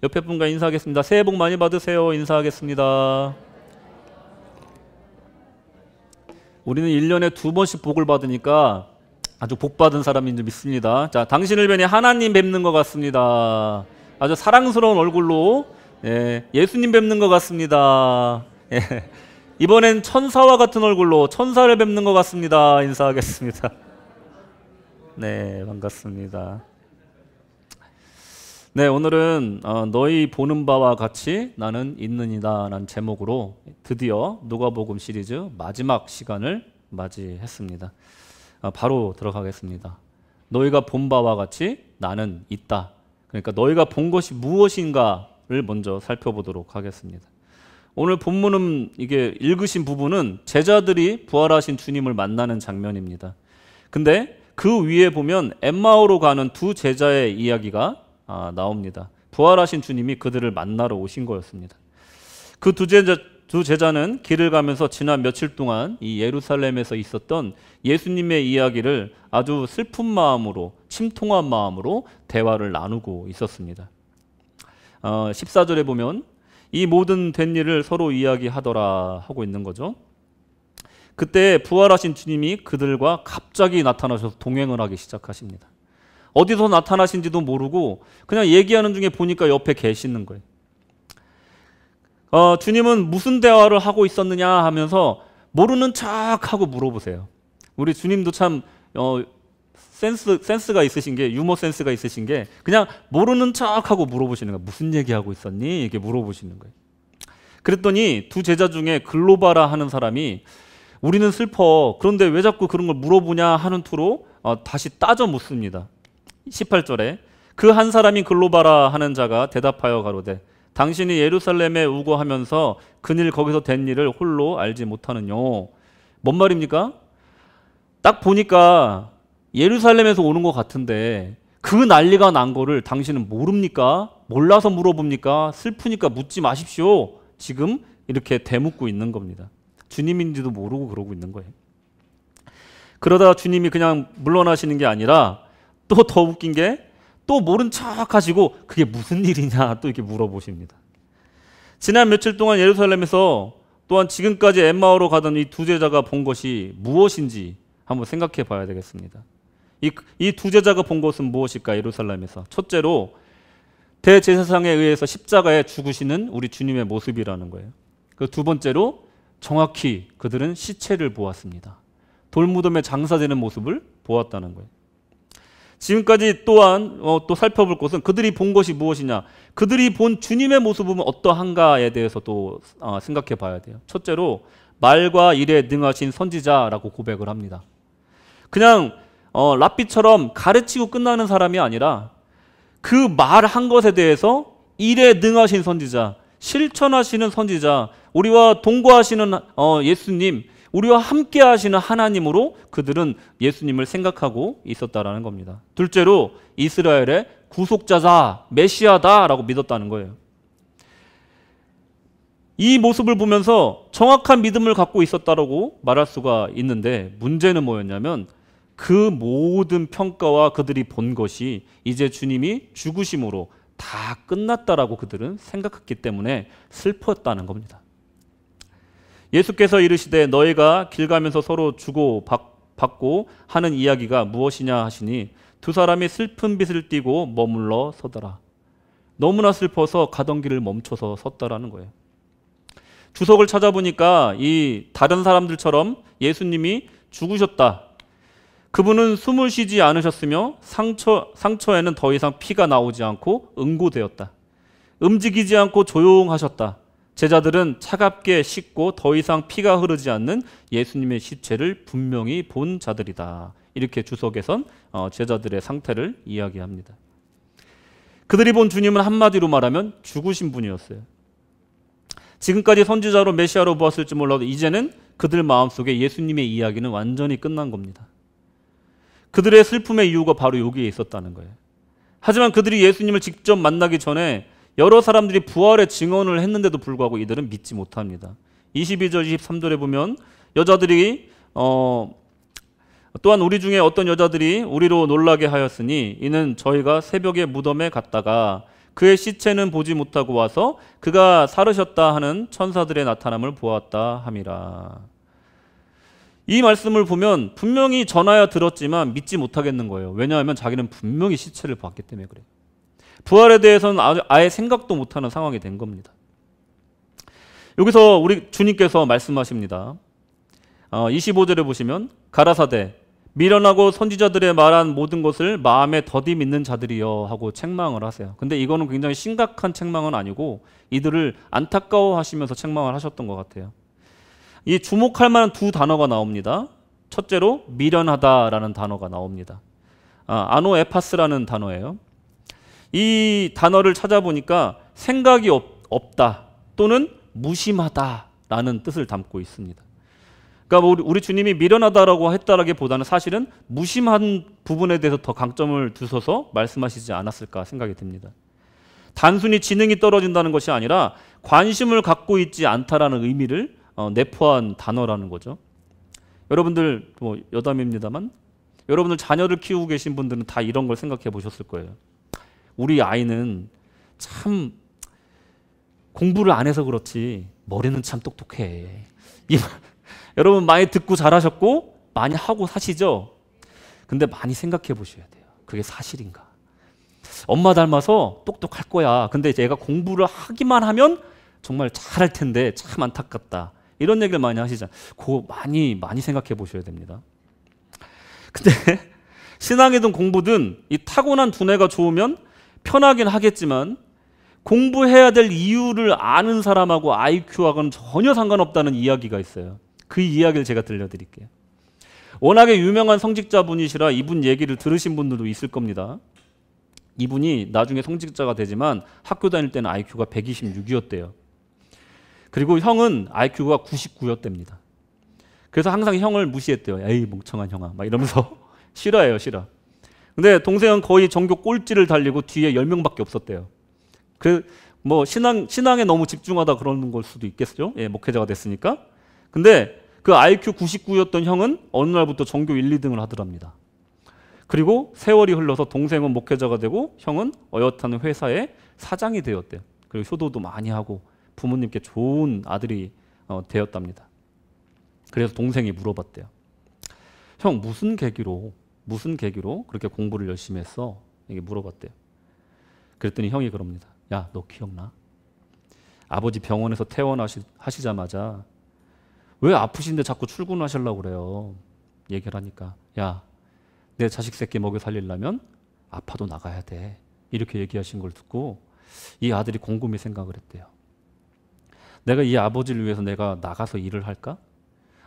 옆에 분과 인사하겠습니다. 새해 복 많이 받으세요. 인사하겠습니다. 우리는 1년에 2번씩 복을 받으니까 아주 복 받은 사람인 줄 믿습니다. 자, 당신을 뵈니 하나님 뵙는 것 같습니다. 아주 사랑스러운 얼굴로 예수님 뵙는 것 같습니다. 이번엔 천사와 같은 얼굴로 천사를 뵙는 것 같습니다. 인사하겠습니다. 네, 반갑습니다. 네, 오늘은 너희 보는 바와 같이 나는 있느니라 라는 제목으로 드디어 누가복음 시리즈 마지막 시간을 맞이했습니다. 바로 들어가겠습니다. 너희가 본 바와 같이 나는 있다. 그러니까 너희가 본 것이 무엇인가를 먼저 살펴보도록 하겠습니다. 오늘 본문은 이게 읽으신 부분은 제자들이 부활하신 주님을 만나는 장면입니다. 근데 그 위에 보면 엠마오로 가는 두 제자의 이야기가 나옵니다. 부활하신 주님이 그들을 만나러 오신 거였습니다. 그 두 제자는 길을 가면서 지난 며칠 동안 이 예루살렘에서 있었던 예수님의 이야기를 아주 슬픈 마음으로, 침통한 마음으로 대화를 나누고 있었습니다. 14절에 보면 이 모든 된 일을 서로 이야기하더라 하고 있는 거죠. 그때 부활하신 주님이 그들과 갑자기 나타나셔서 동행을 하기 시작하십니다. 어디서 나타나신지도 모르고 그냥 얘기하는 중에 보니까 옆에 계시는 거예요. 주님은 무슨 대화를 하고 있었느냐 하면서 모르는 척하고 물어보세요. 우리 주님도 참 센스가 있으신 게, 유머 센스가 있으신 게 그냥 모르는 척하고 물어보시는 거예요. 무슨 얘기하고 있었니? 이렇게 물어보시는 거예요. 그랬더니 두 제자 중에 글로바라 하는 사람이 우리는 슬퍼. 그런데 왜 자꾸 그런 걸 물어보냐 하는 투로 다시 따져 묻습니다. 18절에 그 한 사람이 글로바라 하는 자가 대답하여 가로되 당신이 예루살렘에 우거하면서 그일 거기서 된 일을 홀로 알지 못하느뇨. 뭔 말입니까? 딱 보니까 예루살렘에서 오는 것 같은데 그 난리가 난 거를 당신은 모릅니까? 몰라서 물어봅니까? 슬프니까 묻지 마십시오. 지금 이렇게 대묻고 있는 겁니다. 주님인지도 모르고 그러고 있는 거예요. 그러다가 주님이 그냥 물러나시는 게 아니라 또 더 웃긴 게 또 모른 척 하시고 그게 무슨 일이냐 또 이렇게 물어보십니다. 지난 며칠 동안 예루살렘에서 또한 지금까지 엠마오로 가던 이 두 제자가 본 것이 무엇인지 한번 생각해 봐야 되겠습니다. 이 두 제자가 본 것은 무엇일까? 예루살렘에서 첫째로 대제사장에 의해서 십자가에 죽으시는 우리 주님의 모습이라는 거예요. 그 두 번째로 정확히 그들은 시체를 보았습니다. 돌무덤에 장사되는 모습을 보았다는 거예요. 지금까지 또한 또 살펴볼 것은 그들이 본 것이 무엇이냐, 그들이 본 주님의 모습은 어떠한가에 대해서 또 생각해 봐야 돼요. 첫째로 말과 일에 능하신 선지자라고 고백을 합니다. 그냥 랍비처럼 가르치고 끝나는 사람이 아니라 그 말한 것에 대해서 일에 능하신 선지자, 실천하시는 선지자, 우리와 동거하시는 예수님, 우리와 함께 하시는 하나님으로 그들은 예수님을 생각하고 있었다라는 겁니다. 둘째로 이스라엘의 구속자다, 메시아다라고 믿었다는 거예요. 이 모습을 보면서 정확한 믿음을 갖고 있었다라고 말할 수가 있는데 문제는 뭐였냐면 그 모든 평가와 그들이 본 것이 이제 주님이 죽으심으로 다 끝났다라고 그들은 생각했기 때문에 슬펐다는 겁니다. 예수께서 이르시되 너희가 길 가면서 서로 주고 받고 하는 이야기가 무엇이냐 하시니 두 사람이 슬픈 빛을 띠고 머물러 서더라. 너무나 슬퍼서 가던 길을 멈춰서 섰다라는 거예요. 주석을 찾아보니까 이 다른 사람들처럼 예수님이 죽으셨다. 그분은 숨을 쉬지 않으셨으며 상처에는 더 이상 피가 나오지 않고 응고되었다. 움직이지 않고 조용하셨다. 제자들은 차갑게 씻고 더 이상 피가 흐르지 않는 예수님의 시체를 분명히 본 자들이다. 이렇게 주석에선 제자들의 상태를 이야기합니다. 그들이 본 주님은 한마디로 말하면 죽으신 분이었어요. 지금까지 선지자로 메시아로 보았을지 몰라도 이제는 그들 마음속에 예수님의 이야기는 완전히 끝난 겁니다. 그들의 슬픔의 이유가 바로 여기에 있었다는 거예요. 하지만 그들이 예수님을 직접 만나기 전에 여러 사람들이 부활의 증언을 했는데도 불구하고 이들은 믿지 못합니다. 22절 23절에 보면 여자들이 또한 우리 중에 어떤 여자들이 우리로 놀라게 하였으니 이는 저희가 새벽에 무덤에 갔다가 그의 시체는 보지 못하고 와서 그가 살으셨다 하는 천사들의 나타남을 보았다 함이라. 이 말씀을 보면 분명히 전하여 들었지만 믿지 못하겠는 거예요. 왜냐하면 자기는 분명히 시체를 봤기 때문에 그래요. 부활에 대해서는 아예 생각도 못하는 상황이 된 겁니다. 여기서 우리 주님께서 말씀하십니다. 25절에 보시면 가라사대 미련하고 선지자들의 말한 모든 것을 마음에 더디 믿는 자들이여 하고 책망을 하세요. 근데 이거는 굉장히 심각한 책망은 아니고 이들을 안타까워하시면서 책망을 하셨던 것 같아요. 이 주목할 만한 두 단어가 나옵니다. 첫째로 미련하다라는 단어가 나옵니다. 아노에파스라는 단어예요. 이 단어를 찾아보니까 생각이 없다 또는 무심하다라는 뜻을 담고 있습니다. 그러니까 우리 주님이 미련하다라고 했다라기보다는 사실은 무심한 부분에 대해서 더 강점을 두셔서 말씀하시지 않았을까 생각이 듭니다. 단순히 지능이 떨어진다는 것이 아니라 관심을 갖고 있지 않다라는 의미를 내포한 단어라는 거죠. 여러분들 여담입니다만 여러분들 자녀를 키우고 계신 분들은 다 이런 걸 생각해 보셨을 거예요. 우리 아이는 참 공부를 안 해서 그렇지 머리는 참 똑똑해. 여러분 많이 듣고 잘하셨고 많이 하고 사시죠? 근데 많이 생각해 보셔야 돼요. 그게 사실인가? 엄마 닮아서 똑똑할 거야. 근데 얘가 공부를 하기만 하면 정말 잘할 텐데 참 안타깝다. 이런 얘기를 많이 하시잖아요. 그거 많이 생각해 보셔야 됩니다. 근데 신앙이든 공부든 이 타고난 두뇌가 좋으면 편하긴 하겠지만 공부해야 될 이유를 아는 사람하고 IQ하고는 전혀 상관없다는 이야기가 있어요. 그 이야기를 제가 들려드릴게요. 워낙에 유명한 성직자분이시라 이분 얘기를 들으신 분들도 있을 겁니다. 이분이 나중에 성직자가 되지만 학교 다닐 때는 IQ가 126이었대요. 그리고 형은 IQ가 99였답니다. 그래서 항상 형을 무시했대요. 에이 멍청한 형아 막 이러면서 싫어해요. 싫어. 근데 동생은 거의 전교 꼴찌를 달리고 뒤에 10명밖에 없었대요. 뭐 신앙에 너무 집중하다 그러는 걸 수도 있겠죠. 예, 목회자가 됐으니까. 근데 그 IQ 99였던 형은 어느 날부터 전교 1, 2등을 하더랍니다. 그리고 세월이 흘러서 동생은 목회자가 되고 형은 어엿한 회사의 사장이 되었대요. 그리고 효도도 많이 하고 부모님께 좋은 아들이 되었답니다. 그래서 동생이 물어봤대요. 형 무슨 계기로 그렇게 공부를 열심히 했어? 이게 물어봤대요. 그랬더니 형이 그럽니다. 야, 너 기억나? 아버지 병원에서 퇴원하시자마자 왜 아프신데 자꾸 출근하시려고 그래요? 얘기를 하니까 야, 내 자식 새끼 먹여 살리려면 아파도 나가야 돼. 이렇게 얘기하신 걸 듣고 이 아들이 곰곰이 생각을 했대요. 내가 이 아버지를 위해서 내가 나가서 일을 할까?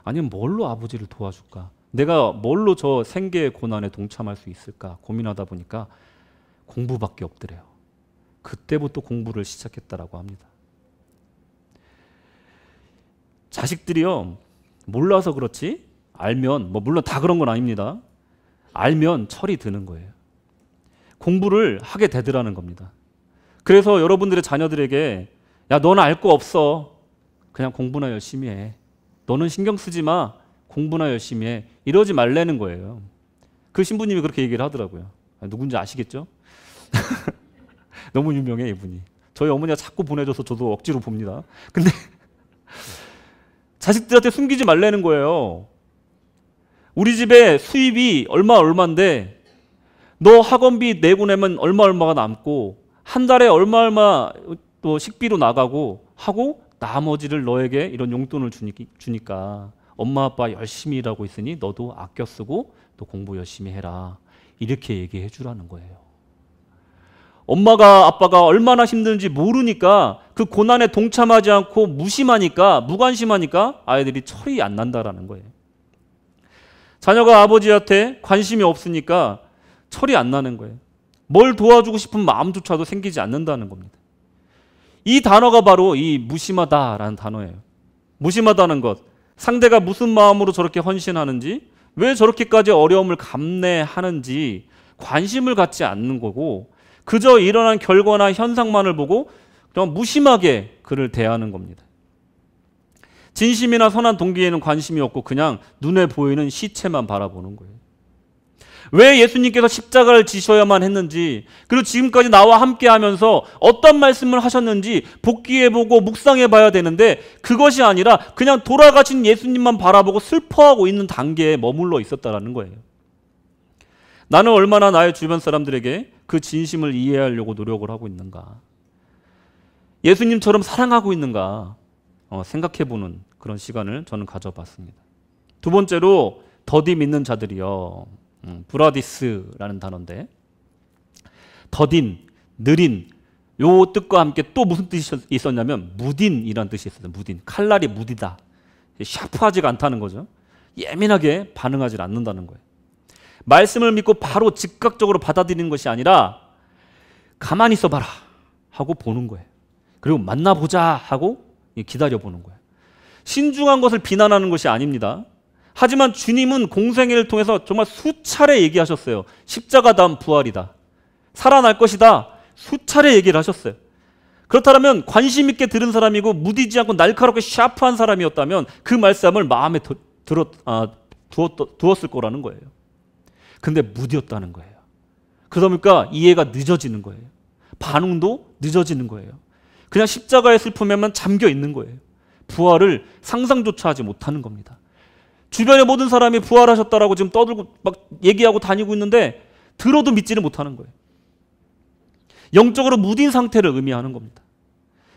아니면 뭘로 아버지를 도와줄까? 내가 뭘로 저 생계의 고난에 동참할 수 있을까? 고민하다 보니까 공부밖에 없더래요. 그때부터 공부를 시작했다라고 합니다. 자식들이요, 몰라서 그렇지 알면, 물론 다 그런 건 아닙니다. 알면 철이 드는 거예요. 공부를 하게 되더라는 겁니다. 그래서 여러분들의 자녀들에게 야, 너는 알 거 없어. 그냥 공부나 열심히 해. 너는 신경 쓰지 마. 공부나 열심히 해. 이러지 말라는 거예요. 그 신부님이 그렇게 얘기를 하더라고요. 누군지 아시겠죠? 너무 유명해 이분이. 저희 어머니가 자꾸 보내줘서 저도 억지로 봅니다. 근데 자식들한테 숨기지 말라는 거예요. 우리 집에 수입이 얼마인데 너 학원비 내고 내면 얼마가 남고 한 달에 얼마 또 식비로 나가고 하고 나머지를 너에게 이런 용돈을 주니까 엄마 아빠 열심히 일하고 있으니 너도 아껴 쓰고 또 공부 열심히 해라. 이렇게 얘기해 주라는 거예요. 엄마가 아빠가 얼마나 힘든지 모르니까 그 고난에 동참하지 않고 무심하니까 무관심하니까 아이들이 철이 안 난다라는 거예요. 자녀가 아버지한테 관심이 없으니까 철이 안 나는 거예요. 뭘 도와주고 싶은 마음조차도 생기지 않는다는 겁니다. 이 단어가 바로 이 무심하다라는 단어예요. 무심하다는 것. 상대가 무슨 마음으로 저렇게 헌신하는지, 왜 저렇게까지 어려움을 감내하는지 관심을 갖지 않는 거고 그저 일어난 결과나 현상만을 보고 그냥 무심하게 그를 대하는 겁니다. 진심이나 선한 동기에는 관심이 없고 그냥 눈에 보이는 시체만 바라보는 거예요. 왜 예수님께서 십자가를 지셔야만 했는지, 그리고 지금까지 나와 함께 하면서 어떤 말씀을 하셨는지 복기해보고 묵상해봐야 되는데, 그것이 아니라 그냥 돌아가신 예수님만 바라보고 슬퍼하고 있는 단계에 머물러 있었다라는 거예요. 나는 얼마나 나의 주변 사람들에게 그 진심을 이해하려고 노력을 하고 있는가, 예수님처럼 사랑하고 있는가 생각해보는 그런 시간을 저는 가져봤습니다. 두 번째로 더디 믿는 자들이요, 브라디스라는 단어인데, 더딘, 느린, 요 뜻과 함께 또 무슨 뜻이 있었냐면 무딘이라는 뜻이 있었어요. 무딘, 칼날이 무디다, 샤프하지가 않다는 거죠. 예민하게 반응하지 않는다는 거예요. 말씀을 믿고 바로 즉각적으로 받아들이는 것이 아니라 가만히 있어봐라 하고 보는 거예요. 그리고 만나보자 하고 기다려보는 거예요. 신중한 것을 비난하는 것이 아닙니다. 하지만 주님은 공생애를 통해서 정말 수차례 얘기하셨어요. 십자가 다음 부활이다, 살아날 것이다, 수차례 얘기를 하셨어요. 그렇다면 관심 있게 들은 사람이고 무디지 않고 날카롭게 샤프한 사람이었다면 그 말씀을 마음에 두었을 거라는 거예요. 근데 무디였다는 거예요. 그러다 보니까 이해가 늦어지는 거예요. 반응도 늦어지는 거예요. 그냥 십자가의 슬픔에만 잠겨 있는 거예요. 부활을 상상조차 하지 못하는 겁니다. 주변의 모든 사람이 부활하셨다라고 지금 떠들고 막 얘기하고 다니고 있는데 들어도 믿지를 못하는 거예요. 영적으로 무딘 상태를 의미하는 겁니다.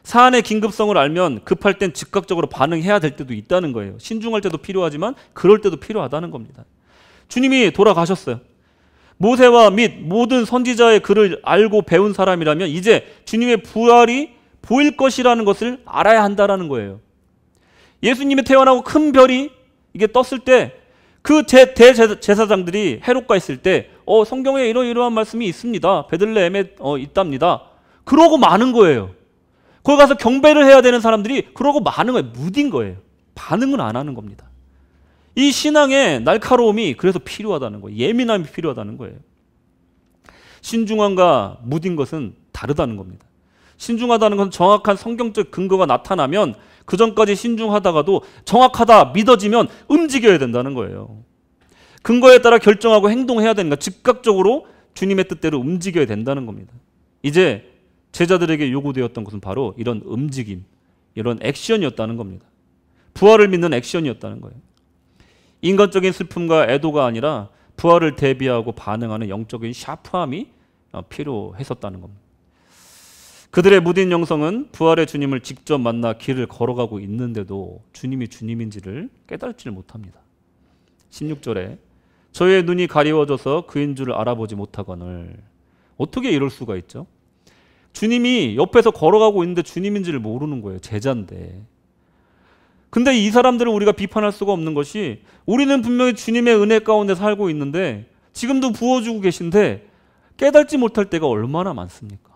사안의 긴급성을 알면 급할 땐 즉각적으로 반응해야 될 때도 있다는 거예요. 신중할 때도 필요하지만 그럴 때도 필요하다는 겁니다. 주님이 돌아가셨어요. 모세와 및 모든 선지자의 글을 알고 배운 사람이라면 이제 주님의 부활이 보일 것이라는 것을 알아야 한다는 거예요. 예수님이 태어나고 큰 별이 이게 떴을 때 그 대제사장들이 헤롯가 있을 때 성경에 이러이러한 말씀이 있습니다, 베들레헴에 있답니다, 그러고 마는 거예요. 거기 가서 경배를 해야 되는 사람들이 그러고 마는 거예요. 무딘 거예요. 반응은 안 하는 겁니다. 이 신앙의 날카로움이 그래서 필요하다는 거예요. 예민함이 필요하다는 거예요. 신중함과 무딘 것은 다르다는 겁니다. 신중하다는 것은 정확한 성경적 근거가 나타나면 그 전까지 신중하다가도 정확하다 믿어지면 움직여야 된다는 거예요. 근거에 따라 결정하고 행동해야 되는 거예요. 즉각적으로 주님의 뜻대로 움직여야 된다는 겁니다. 이제 제자들에게 요구되었던 것은 바로 이런 움직임, 이런 액션이었다는 겁니다. 부활을 믿는 액션이었다는 거예요. 인간적인 슬픔과 애도가 아니라 부활을 대비하고 반응하는 영적인 샤프함이 필요했었다는 겁니다. 그들의 무딘 영성은 부활의 주님을 직접 만나 길을 걸어가고 있는데도 주님이 주님인지를 깨닫지를 못합니다. 16절에 저의 눈이 가리워져서 그인 줄을 알아보지 못하거늘. 어떻게 이럴 수가 있죠? 주님이 옆에서 걸어가고 있는데 주님인지를 모르는 거예요. 제자인데. 근데 이 사람들을 우리가 비판할 수가 없는 것이, 우리는 분명히 주님의 은혜 가운데 살고 있는데 지금도 부어주고 계신데 깨닫지 못할 때가 얼마나 많습니까?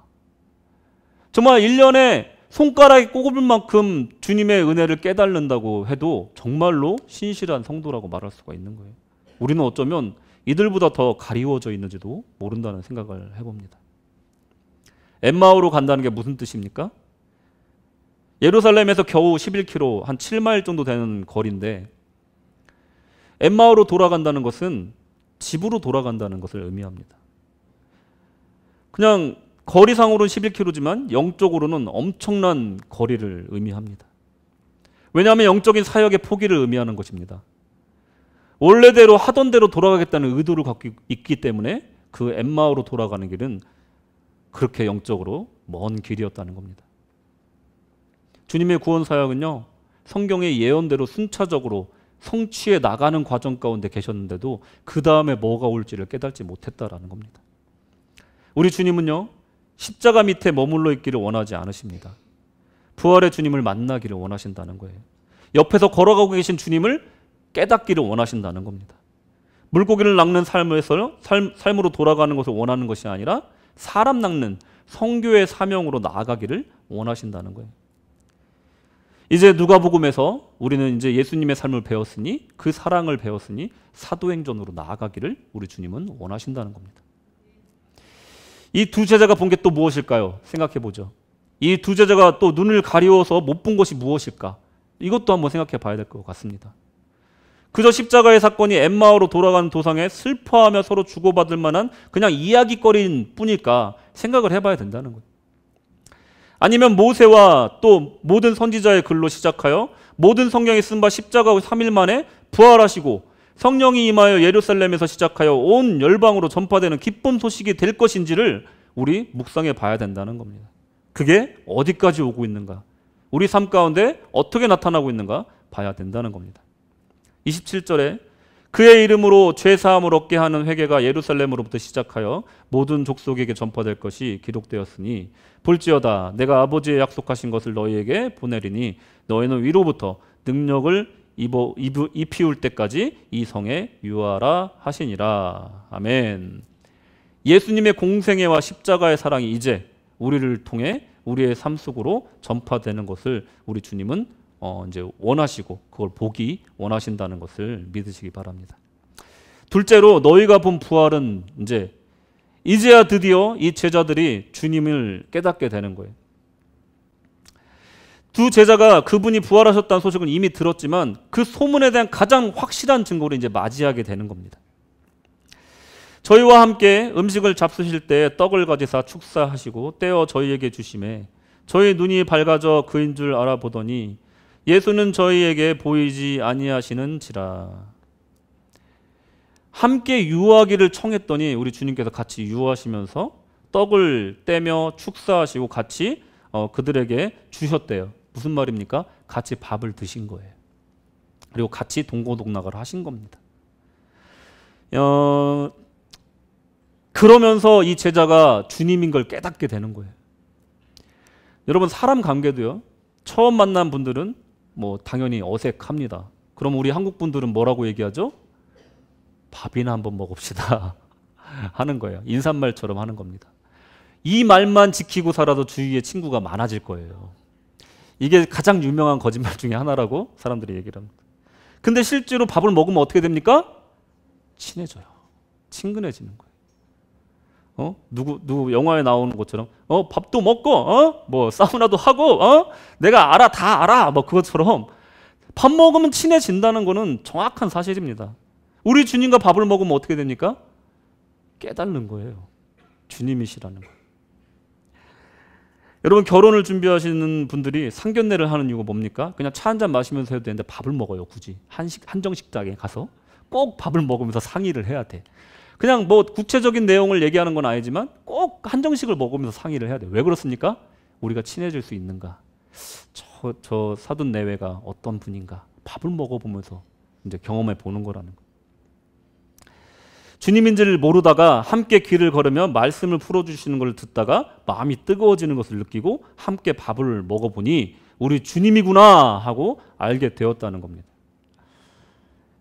정말 1년에 손가락이 꼽을 만큼 주님의 은혜를 깨닫는다고 해도 정말로 신실한 성도라고 말할 수가 있는 거예요. 우리는 어쩌면 이들보다 더 가리워져 있는지도 모른다는 생각을 해봅니다. 엠마오로 간다는 게 무슨 뜻입니까? 예루살렘에서 겨우 11km, 한 7마일 정도 되는 거리인데, 엠마오로 돌아간다는 것은 집으로 돌아간다는 것을 의미합니다. 그냥 거리상으로는 11km지만 영적으로는 엄청난 거리를 의미합니다. 왜냐하면 영적인 사역의 포기를 의미하는 것입니다. 원래대로 하던 대로 돌아가겠다는 의도를 갖고 있기 때문에 그 엠마오로 돌아가는 길은 그렇게 영적으로 먼 길이었다는 겁니다. 주님의 구원 사역은요, 성경의 예언대로 순차적으로 성취해 나가는 과정 가운데 계셨는데도 그 다음에 뭐가 올지를 깨닫지 못했다라는 겁니다. 우리 주님은요, 십자가 밑에 머물러 있기를 원하지 않으십니다. 부활의 주님을 만나기를 원하신다는 거예요. 옆에서 걸어가고 계신 주님을 깨닫기를 원하신다는 겁니다. 물고기를 낚는 삶으로 돌아가는 것을 원하는 것이 아니라 사람 낚는 선교의 사명으로 나아가기를 원하신다는 거예요. 이제 누가복음에서 우리는 이제 예수님의 삶을 배웠으니, 그 사랑을 배웠으니 사도행전으로 나아가기를 우리 주님은 원하신다는 겁니다. 이 두 제자가 본 게 또 무엇일까요? 생각해 보죠. 이 두 제자가 또 눈을 가리워서 못 본 것이 무엇일까? 이것도 한번 생각해 봐야 될 것 같습니다. 그저 십자가의 사건이 엠마오로 돌아가는 도상에 슬퍼하며 서로 주고받을 만한 그냥 이야기거리인 뿐일까 생각을 해봐야 된다는 거예요. 아니면 모세와 또 모든 선지자의 글로 시작하여 모든 성경에 쓴 바 십자가 후 3일 만에 부활하시고 성령이 임하여 예루살렘에서 시작하여 온 열방으로 전파되는 기쁨 소식이 될 것인지를 우리 묵상해 봐야 된다는 겁니다. 그게 어디까지 오고 있는가? 우리 삶 가운데 어떻게 나타나고 있는가 봐야 된다는 겁니다. 27절에 그의 이름으로 죄사함을 얻게 하는 회개가 예루살렘으로부터 시작하여 모든 족속에게 전파될 것이 기록되었으니 볼지어다 내가 아버지의 약속하신 것을 너희에게 보내리니 너희는 위로부터 능력을 입히울 때까지 이 성에 유하라 하시니라. 아멘. 예수님의 공생애와 십자가의 사랑이 이제 우리를 통해 우리의 삶 속으로 전파되는 것을 우리 주님은 이제 원하시고 그걸 보기 원하신다는 것을 믿으시기 바랍니다. 둘째로 너희가 본 부활은 이제야 드디어 이 제자들이 주님을 깨닫게 되는 거예요. 두 제자가 그분이 부활하셨다는 소식은 이미 들었지만 그 소문에 대한 가장 확실한 증거를 이제 맞이하게 되는 겁니다. 저희와 함께 음식을 잡수실 때 떡을 가지사 축사하시고 떼어 저희에게 주시매 저희 눈이 밝아져 그인 줄 알아보더니 예수는 저희에게 보이지 아니하시는지라. 함께 유하기를 청했더니 우리 주님께서 같이 유하시면서 떡을 떼며 축사하시고 같이 그들에게 주셨대요. 무슨 말입니까? 같이 밥을 드신 거예요. 그리고 같이 동고동락을 하신 겁니다. 그러면서 이 제자가 주님인 걸 깨닫게 되는 거예요. 여러분 사람 관계도요. 처음 만난 분들은 당연히 어색합니다. 그럼 우리 한국 분들은 뭐라고 얘기하죠? 밥이나 한번 먹읍시다 하는 거예요. 인사말처럼 하는 겁니다. 이 말만 지키고 살아도 주위에 친구가 많아질 거예요. 이게 가장 유명한 거짓말 중에 하나라고 사람들이 얘기를 합니다. 근데 실제로 밥을 먹으면 어떻게 됩니까? 친해져요. 친근해지는 거예요. 누구 영화에 나오는 것처럼 밥도 먹고 사우나도 하고 내가 알아 다 알아 그것처럼 밥 먹으면 친해진다는 거는 정확한 사실입니다. 우리 주님과 밥을 먹으면 어떻게 됩니까? 깨닫는 거예요. 주님이시라는 거. 여러분 결혼을 준비하시는 분들이 상견례를 하는 이유가 뭡니까? 그냥 차 한잔 마시면서 해도 되는데 밥을 먹어요. 굳이 한정식당에 가서 꼭 밥을 먹으면서 상의를 해야 돼. 그냥 구체적인 내용을 얘기하는 건 아니지만 꼭 한정식을 먹으면서 상의를 해야 돼. 왜 그렇습니까? 우리가 친해질 수 있는가? 저 사돈 내외가 어떤 분인가? 밥을 먹어보면서 이제 경험해 보는 거라는 거. 주님인지를 모르다가 함께 길을 걸으며 말씀을 풀어주시는 것을 듣다가 마음이 뜨거워지는 것을 느끼고 함께 밥을 먹어보니 우리 주님이구나 하고 알게 되었다는 겁니다.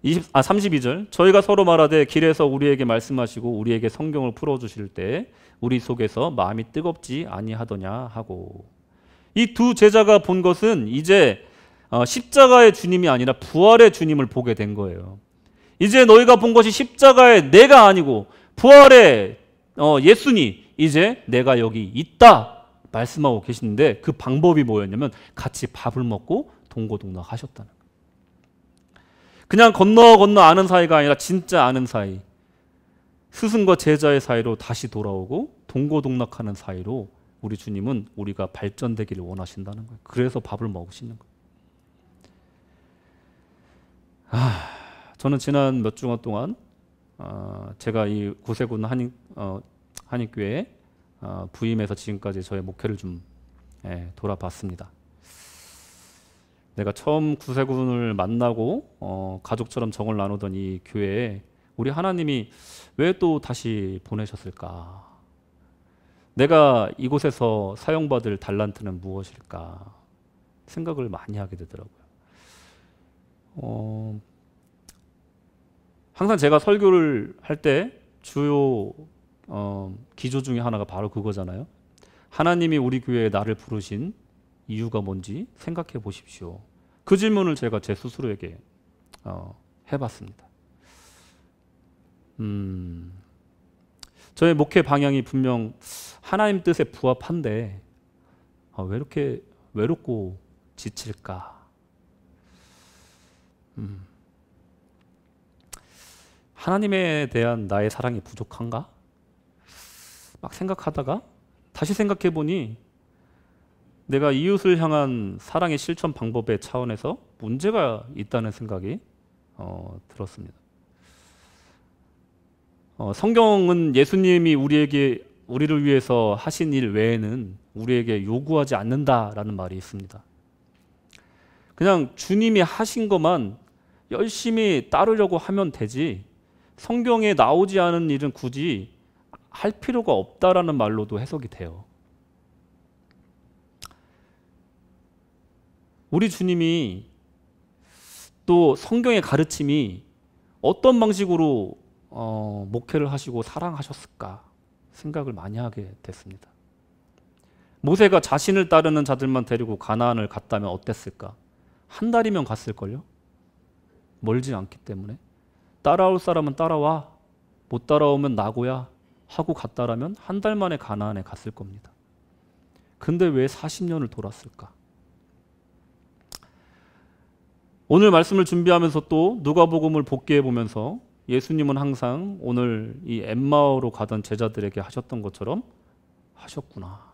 32절 저희가 서로 말하되 길에서 우리에게 말씀하시고 우리에게 성경을 풀어주실 때 우리 속에서 마음이 뜨겁지 아니하더냐 하고. 이 두 제자가 본 것은 이제 십자가의 주님이 아니라 부활의 주님을 보게 된 거예요. 이제 너희가 본 것이 십자가의 내가 아니고 부활의 예수니 이제 내가 여기 있다 말씀하고 계시는데 그 방법이 뭐였냐면 같이 밥을 먹고 동고동락 하셨다는 거예요. 그냥 건너 아는 사이가 아니라 진짜 아는 사이, 스승과 제자의 사이로 다시 돌아오고 동고동락하는 사이로 우리 주님은 우리가 발전되기를 원하신다는 거예요. 그래서 밥을 먹으시는 거예요. 저는 지난 몇 주간 동안 제가 이 구세군 한익교회에 부임해서 지금까지 저의 목회를 좀 돌아봤습니다. 내가 처음 구세군을 만나고 가족처럼 정을 나누던 이 교회에 우리 하나님이 왜 또 다시 보내셨을까? 내가 이곳에서 사용받을 달란트는 무엇일까? 생각을 많이 하게 되더라고요. 항상 제가 설교를 할 때 주요 기조 중에 하나가 바로 그거잖아요. 하나님이 우리 교회에 나를 부르신 이유가 뭔지 생각해 보십시오. 그 질문을 제가 제 스스로에게 해봤습니다. 저의 목회 방향이 분명 하나님 뜻에 부합한데 왜 이렇게 외롭고 지칠까? 하나님에 대한 나의 사랑이 부족한가? 막 생각하다가 다시 생각해 보니 내가 이웃을 향한 사랑의 실천 방법의 차원에서 문제가 있다는 생각이 들었습니다. 성경은 예수님이 우리를 위해서 하신 일 외에는 우리에게 요구하지 않는다라는 말이 있습니다. 그냥 주님이 하신 것만 열심히 따르려고 하면 되지, 성경에 나오지 않은 일은 굳이 할 필요가 없다라는 말로도 해석이 돼요. 우리 주님이 또 성경의 가르침이 어떤 방식으로 목회를 하시고 사랑하셨을까 생각을 많이 하게 됐습니다. 모세가 자신을 따르는 자들만 데리고 가나안을 갔다면 어땠을까? 한 달이면 갔을걸요? 멀지 않기 때문에. 따라올 사람은 따라와, 못 따라오면 나고야 하고 갔다라면 한 달 만에 가나안에 갔을 겁니다. 근데 왜 40년을 돌았을까? 오늘 말씀을 준비하면서 또 누가복음을 복기해 보면서 예수님은 항상 오늘 이 엠마오로 가던 제자들에게 하셨던 것처럼 하셨구나.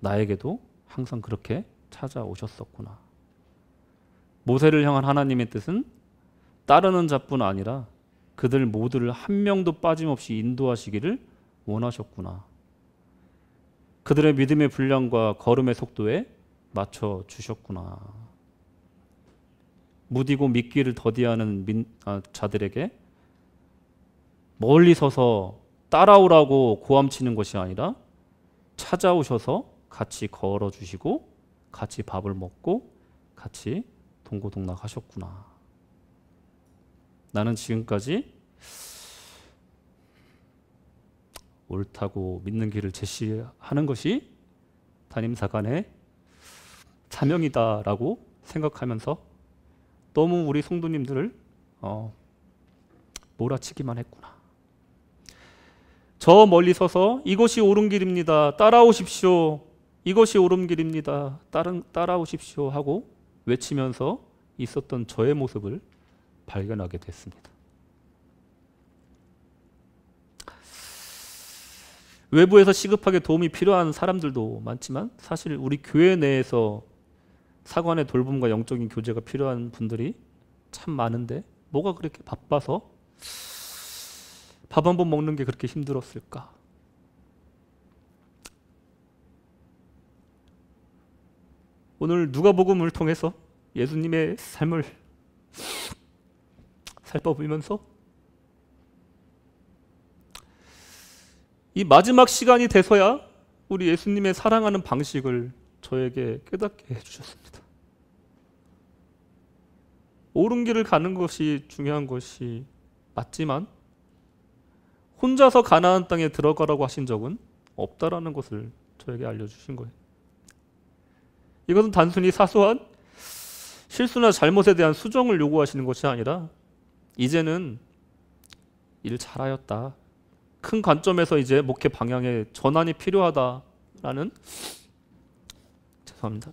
나에게도 항상 그렇게 찾아오셨었구나. 모세를 향한 하나님의 뜻은 따르는 자뿐 아니라 그들 모두를 한 명도 빠짐없이 인도하시기를 원하셨구나. 그들의 믿음의 분량과 걸음의 속도에 맞춰 주셨구나. 무디고 믿기를 더디하는 자들에게 멀리 서서 따라오라고 고함치는 것이 아니라 찾아오셔서 같이 걸어주시고 같이 밥을 먹고 같이 동고동락 하셨구나. 나는 지금까지 옳다고 믿는 길을 제시하는 것이 담임사관의 사명이다라고 생각하면서 너무 우리 성도님들을 몰아치기만 했구나. 저 멀리 서서 이것이 옳은 길입니다. 따라오십시오. 이것이 옳은 길입니다. 따라오십시오 하고 외치면서 있었던 저의 모습을 발견하게 됐습니다. 외부에서 시급하게 도움이 필요한 사람들도 많지만 사실 우리 교회 내에서 사관의 돌봄과 영적인 교제가 필요한 분들이 참 많은데 뭐가 그렇게 바빠서 밥 한 번 먹는 게 그렇게 힘들었을까? 오늘 누가복음을 통해서 예수님의 삶을 살펴보면서 이 마지막 시간이 돼서야 우리 예수님의 사랑하는 방식을 저에게 깨닫게 해주셨습니다. 옳은 길을 가는 것이 중요한 것이 맞지만 혼자서 가나안 땅에 들어가라고 하신 적은 없다라는 것을 저에게 알려주신 거예요. 이것은 단순히 사소한 실수나 잘못에 대한 수정을 요구하시는 것이 아니라 이제는 일 잘하였다. 큰 관점에서 이제 목회 방향에 전환이 필요하다라는 죄송합니다.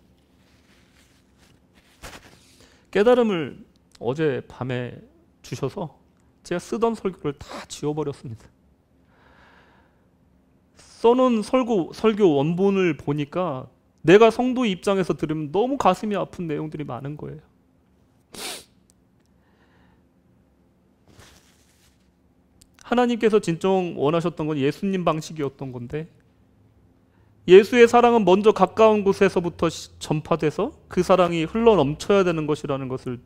깨달음을 어제 밤에 주셔서 제가 쓰던 설교를 다 지워버렸습니다. 써놓은 설교 원본을 보니까 내가 성도 입장에서 들으면 너무 가슴이 아픈 내용들이 많은 거예요. 하나님께서 진정 원하셨던 건 예수님 방식이었던 건데 예수의 사랑은 먼저 가까운 곳에서부터 전파돼서 그 사랑이 흘러넘쳐야 되는 것이라는 것을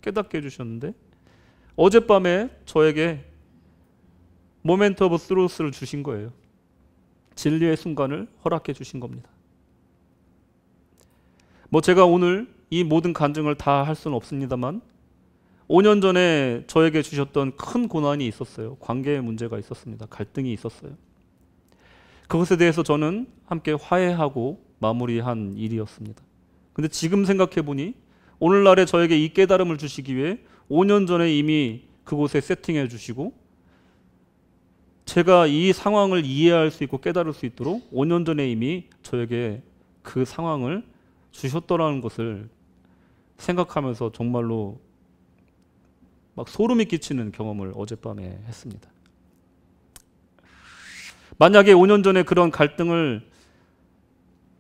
깨닫게 해주셨는데 어젯밤에 저에게 모멘트 오브 트루스를 주신 거예요. 진리의 순간을 허락해 주신 겁니다. 뭐 제가 오늘 이 모든 간증을 다 할 수는 없습니다만 5년 전에 저에게 주셨던 큰 고난이 있었어요. 관계의 문제가 있었습니다. 갈등이 있었어요. 그것에 대해서 저는 함께 화해하고 마무리한 일이었습니다. 근데 지금 생각해 보니 오늘날에 저에게 이 깨달음을 주시기 위해 5년 전에 이미 그곳에 세팅해 주시고 제가 이 상황을 이해할 수 있고 깨달을 수 있도록 5년 전에 이미 저에게 그 상황을 주셨더라는 것을 생각하면서 정말로 막 소름이 끼치는 경험을 어젯밤에 했습니다. 만약에 5년 전에 그런 갈등을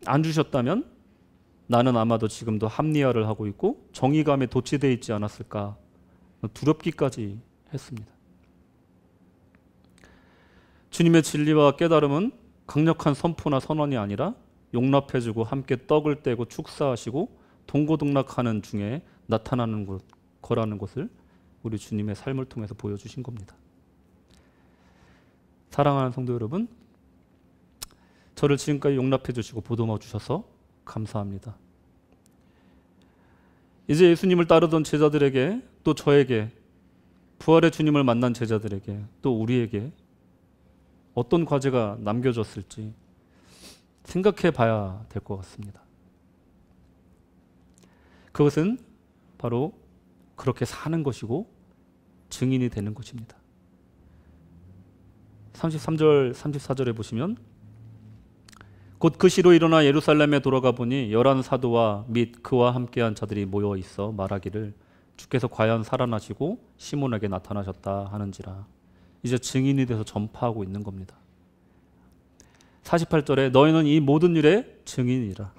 안 주셨다면 나는 아마도 지금도 합리화를 하고 있고 정의감에 도취되어 있지 않았을까 두렵기까지 했습니다. 주님의 진리와 깨달음은 강력한 선포나 선언이 아니라 용납해주고 함께 떡을 떼고 축사하시고 동고동락하는 중에 나타나는 거라는 것을 우리 주님의 삶을 통해서 보여주신 겁니다. 사랑하는 성도 여러분, 저를 지금까지 용납해 주시고 보듬어 주셔서 감사합니다. 이제 예수님을 따르던 제자들에게, 또 저에게, 부활의 주님을 만난 제자들에게, 또 우리에게 어떤 과제가 남겨졌을지 생각해 봐야 될 것 같습니다. 그것은 바로 그렇게 사는 것이고 증인이 되는 것입니다. 33절, 34절에 보시면 곧 그 시로 일어나 예루살렘에 돌아가 보니 11 사도와 및 그와 함께한 자들이 모여 있어 말하기를 주께서 과연 살아나시고 시몬에게 나타나셨다 하는지라. 이제 증인이 돼서 전파하고 있는 겁니다. 48절에 너희는 이 모든 일의 증인이라.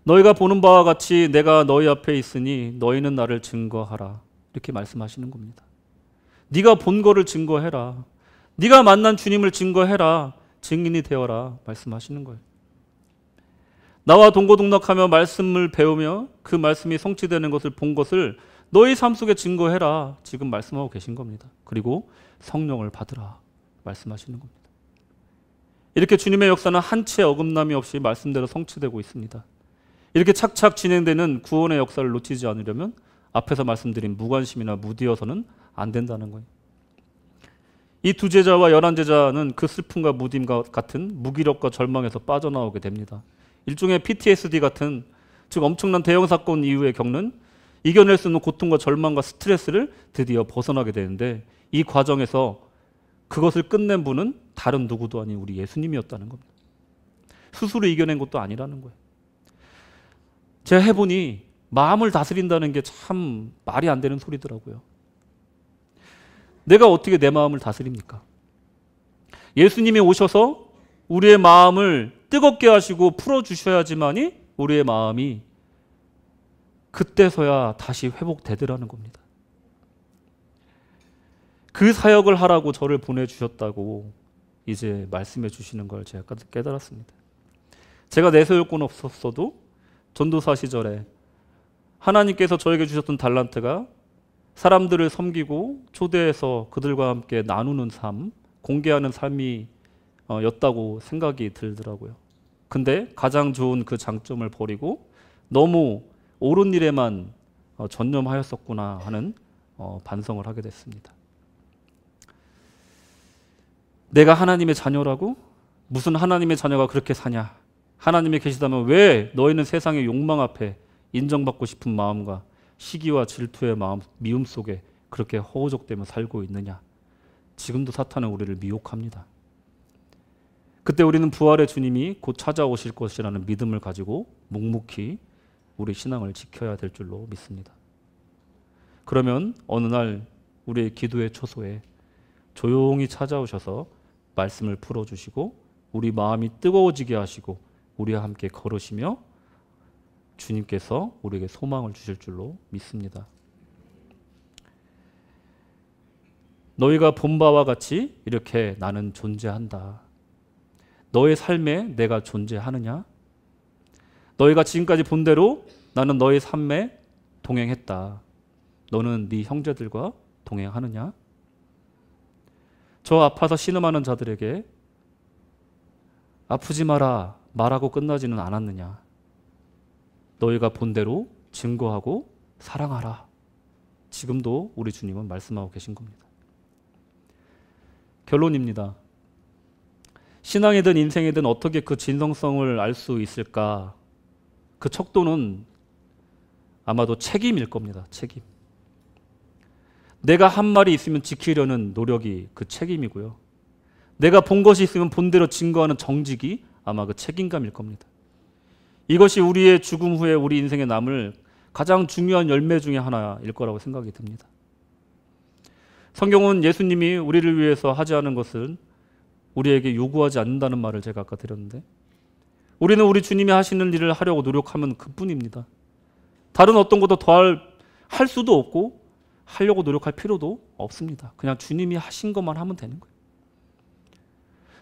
너희가 보는 바와 같이 내가 너희 앞에 있으니 너희는 나를 증거하라. 이렇게 말씀하시는 겁니다. 네가 본 거를 증거해라. 네가 만난 주님을 증거해라. 증인이 되어라 말씀하시는 거예요. 나와 동고동락하며 말씀을 배우며 그 말씀이 성취되는 것을 본 것을 너희 삶 속에 증거해라. 지금 말씀하고 계신 겁니다. 그리고 성령을 받으라 말씀하시는 겁니다. 이렇게 주님의 역사는 한 채 어긋남이 없이 말씀대로 성취되고 있습니다. 이렇게 착착 진행되는 구원의 역사를 놓치지 않으려면 앞에서 말씀드린 무관심이나 무디어서는 안 된다는 거예요. 이 두 제자와 11 제자는 그 슬픔과 무딤과 같은 무기력과 절망에서 빠져나오게 됩니다. 일종의 PTSD 같은, 즉 엄청난 대형 사건 이후에 겪는 이겨낼 수 없는 고통과 절망과 스트레스를 드디어 벗어나게 되는데, 이 과정에서 그것을 끝낸 분은 다른 누구도 아닌 우리 예수님이었다는 겁니다. 스스로 이겨낸 것도 아니라는 거예요. 제가 해보니 마음을 다스린다는 게 참 말이 안 되는 소리더라고요. 내가 어떻게 내 마음을 다스립니까? 예수님이 오셔서 우리의 마음을 뜨겁게 하시고 풀어주셔야지만이 우리의 마음이 그때서야 다시 회복되더라는 겁니다. 그 사역을 하라고 저를 보내주셨다고 이제 말씀해 주시는 걸 제가 깨달았습니다. 제가 내세울 건 없었어도 전도사 시절에 하나님께서 저에게 주셨던 달란트가 사람들을 섬기고 초대해서 그들과 함께 나누는 삶, 공개하는 삶이 였다고 생각이 들더라고요. 근데 가장 좋은 그 장점을 버리고 너무 옳은 일에만 전념하였었구나 하는 반성을 하게 됐습니다. 내가 하나님의 자녀라고? 무슨 하나님의 자녀가 그렇게 사냐? 하나님이 계시다면 왜 너희는 세상의 욕망 앞에 인정받고 싶은 마음과 시기와 질투의 마음, 미움 속에 그렇게 허우적대며 살고 있느냐? 지금도 사탄은 우리를 미혹합니다. 그때 우리는 부활의 주님이 곧 찾아오실 것이라는 믿음을 가지고 묵묵히 우리 신앙을 지켜야 될 줄로 믿습니다. 그러면 어느 날 우리의 기도의 초소에 조용히 찾아오셔서 말씀을 풀어주시고 우리 마음이 뜨거워지게 하시고 우리와 함께 걸으시며 주님께서 우리에게 소망을 주실 줄로 믿습니다. 너희가 본 바와 같이 이렇게 나는 존재한다. 너의 삶에 내가 존재하느냐? 너희가 지금까지 본 대로 나는 너의 삶에 동행했다. 너는 네 형제들과 동행하느냐? 저 아파서 신음하는 자들에게 아프지 마라 말하고 끝나지는 않았느냐? 너희가 본 대로 증거하고 사랑하라. 지금도 우리 주님은 말씀하고 계신 겁니다. 결론입니다. 신앙이든 인생이든 어떻게 그 진성성을 알 수 있을까? 그 척도는 아마도 책임일 겁니다. 책임. 내가 한 말이 있으면 지키려는 노력이 그 책임이고요. 내가 본 것이 있으면 본대로 증거하는 정직이 아마 그 책임감일 겁니다. 이것이 우리의 죽음 후에 우리 인생에 남을 가장 중요한 열매 중에 하나일 거라고 생각이 듭니다. 성경은 예수님이 우리를 위해서 하지 않은 것은 우리에게 요구하지 않는다는 말을 제가 아까 드렸는데, 우리는 우리 주님이 하시는 일을 하려고 노력하면 그뿐입니다. 다른 어떤 것도 더 할 수도 없고 하려고 노력할 필요도 없습니다. 그냥 주님이 하신 것만 하면 되는 거예요.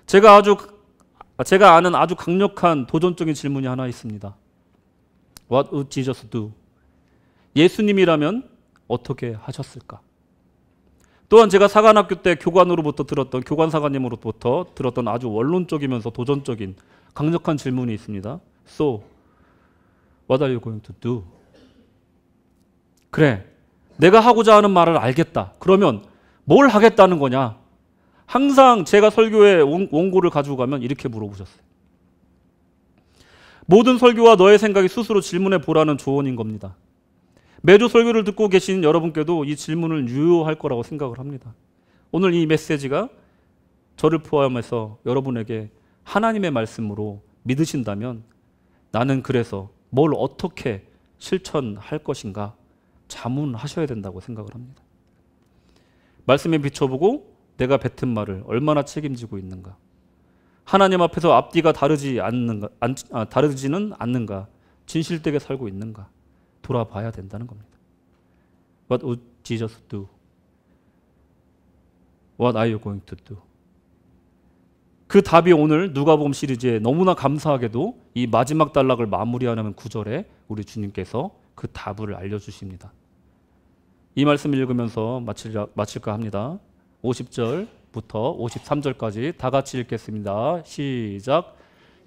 제가 아는 아주 강력한 도전적인 질문이 하나 있습니다. What would Jesus do? 예수님이라면 어떻게 하셨을까? 또한 제가 사관학교 때 교관사관님으로부터 들었던 아주 원론적이면서 도전적인 강력한 질문이 있습니다. So, what are you going to do? 그래, 내가 하고자 하는 말을 알겠다. 그러면 뭘 하겠다는 거냐? 항상 제가 설교에 원고를 가지고 가면 이렇게 물어보셨어요. 모든 설교와 너의 생각이 스스로 질문해 보라는 조언인 겁니다. 매주 설교를 듣고 계신 여러분께도 이 질문을 유효할 거라고 생각을 합니다. 오늘 이 메시지가 저를 포함해서 여러분에게 하나님의 말씀으로 믿으신다면 나는 그래서 뭘 어떻게 실천할 것인가 자문하셔야 된다고 생각을 합니다. 말씀에 비춰보고 내가 뱉은 말을 얼마나 책임지고 있는가, 하나님 앞에서 앞뒤가 다르지는 않는가, 진실되게 살고 있는가 돌아봐야 된다는 겁니다. What would Jesus do? What are you going to do? 그 답이 오늘 누가복음 시리즈에 너무나 감사하게도 이 마지막 단락을 마무리하는 구절에 우리 주님께서 그 답을 알려주십니다. 이 말씀 읽으면서 마칠까 합니다. 50절부터 53절까지 다 같이 읽겠습니다. 시작.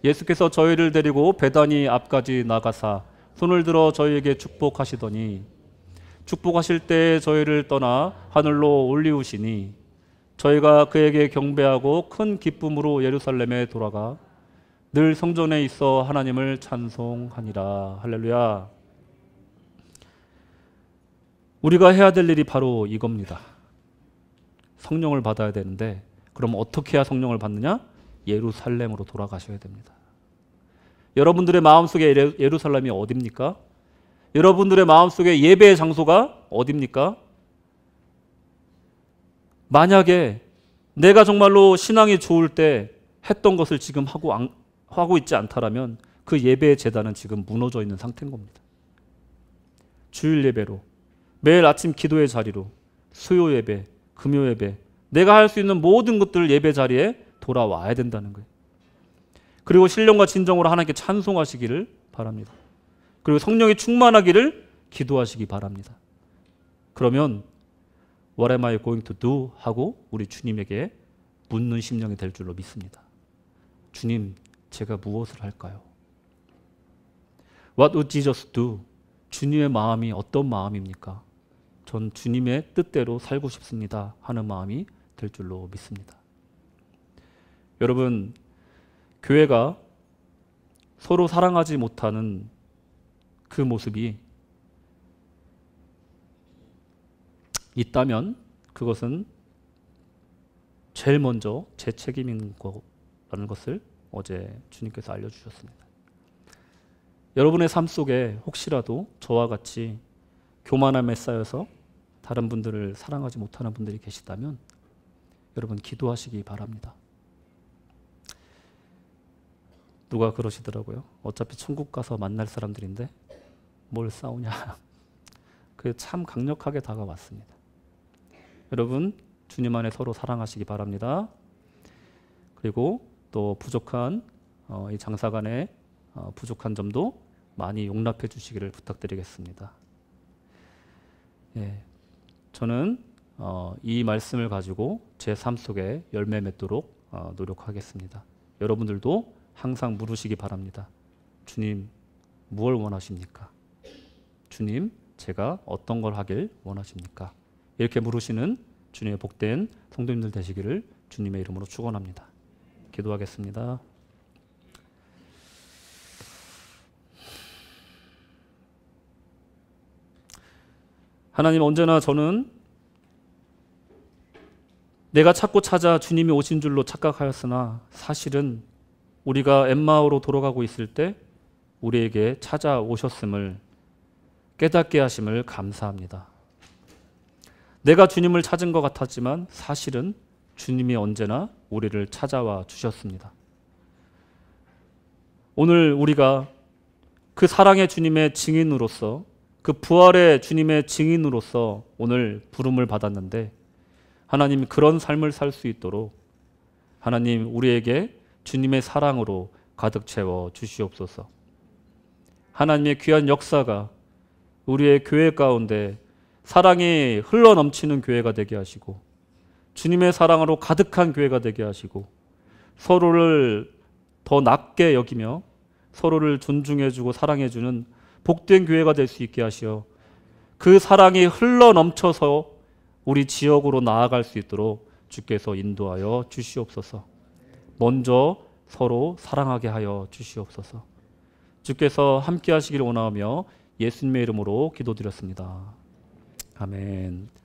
예수께서 저희를 데리고 베다니 앞까지 나가사 손을 들어 저희에게 축복하시더니 축복하실 때 저희를 떠나 하늘로 올리우시니 저희가 그에게 경배하고 큰 기쁨으로 예루살렘에 돌아가 늘 성전에 있어 하나님을 찬송하니라. 할렐루야. 우리가 해야 될 일이 바로 이겁니다. 성령을 받아야 되는데 그럼 어떻게 해야 성령을 받느냐? 예루살렘으로 돌아가셔야 됩니다. 여러분들의 마음속에 예루살렘이 어디입니까? 여러분들의 마음속에 예배의 장소가 어디입니까? 만약에 내가 정말로 신앙이 좋을 때 했던 것을 지금 하고 있지 않다라면 그 예배의 제단은 지금 무너져 있는 상태인 겁니다. 주일 예배로, 매일 아침 기도의 자리로, 수요 예배, 금요 예배, 내가 할 수 있는 모든 것들 예배 자리에 돌아와야 된다는 거예요. 그리고 신령과 진정으로 하나님께 찬송하시기를 바랍니다. 그리고 성령이 충만하기를 기도하시기 바랍니다. 그러면 What am I going to do? 하고 우리 주님에게 묻는 심령이 될 줄로 믿습니다. 주님, 제가 무엇을 할까요? What would Jesus do? 주님의 마음이 어떤 마음입니까? 전 주님의 뜻대로 살고 싶습니다 하는 마음이 될 줄로 믿습니다. 여러분, 교회가 서로 사랑하지 못하는 그 모습이 있다면 그것은 제일 먼저 제 책임인 거라는 것을 어제 주님께서 알려주셨습니다. 여러분의 삶 속에 혹시라도 저와 같이 교만함에 쌓여서 다른 분들을 사랑하지 못하는 분들이 계시다면 여러분 기도하시기 바랍니다. 누가 그러시더라고요. 어차피 천국 가서 만날 사람들인데 뭘 싸우냐. 그게 참 강력하게 다가왔습니다. 여러분 주님 안에 서로 사랑하시기 바랍니다. 그리고 또 부족한 이 장사간의 부족한 점도 많이 용납해 주시기를 부탁드리겠습니다. 예, 저는 이 말씀을 가지고 제 삶 속에 열매 맺도록 노력하겠습니다. 여러분들도 항상 물으시기 바랍니다. 주님, 무엇을 원하십니까? 주님, 제가 어떤 걸 하길 원하십니까? 이렇게 물으시는 주님의 복된 성도님들 되시기를 주님의 이름으로 축원합니다. 기도하겠습니다. 하나님, 언제나 저는 내가 찾고 찾아 주님이 오신 줄로 착각하였으나 사실은 우리가 엠마오로 돌아가고 있을 때 우리에게 찾아오셨음을 깨닫게 하심을 감사합니다. 내가 주님을 찾은 것 같았지만 사실은 주님이 언제나 우리를 찾아와 주셨습니다. 오늘 우리가 그 사랑의 주님의 증인으로서, 그 부활의 주님의 증인으로서 오늘 부름을 받았는데, 하나님 그런 삶을 살 수 있도록 하나님 우리에게 주님의 사랑으로 가득 채워 주시옵소서. 하나님의 귀한 역사가 우리의 교회 가운데 사랑이 흘러넘치는 교회가 되게 하시고, 주님의 사랑으로 가득한 교회가 되게 하시고, 서로를 더 낮게 여기며 서로를 존중해주고 사랑해주는 복된 교회가 될 수 있게 하시어 그 사랑이 흘러넘쳐서 우리 지역으로 나아갈 수 있도록 주께서 인도하여 주시옵소서. 먼저 서로 사랑하게 하여 주시옵소서. 주께서 함께 하시기를 원하며 예수님의 이름으로 기도드렸습니다. 아멘.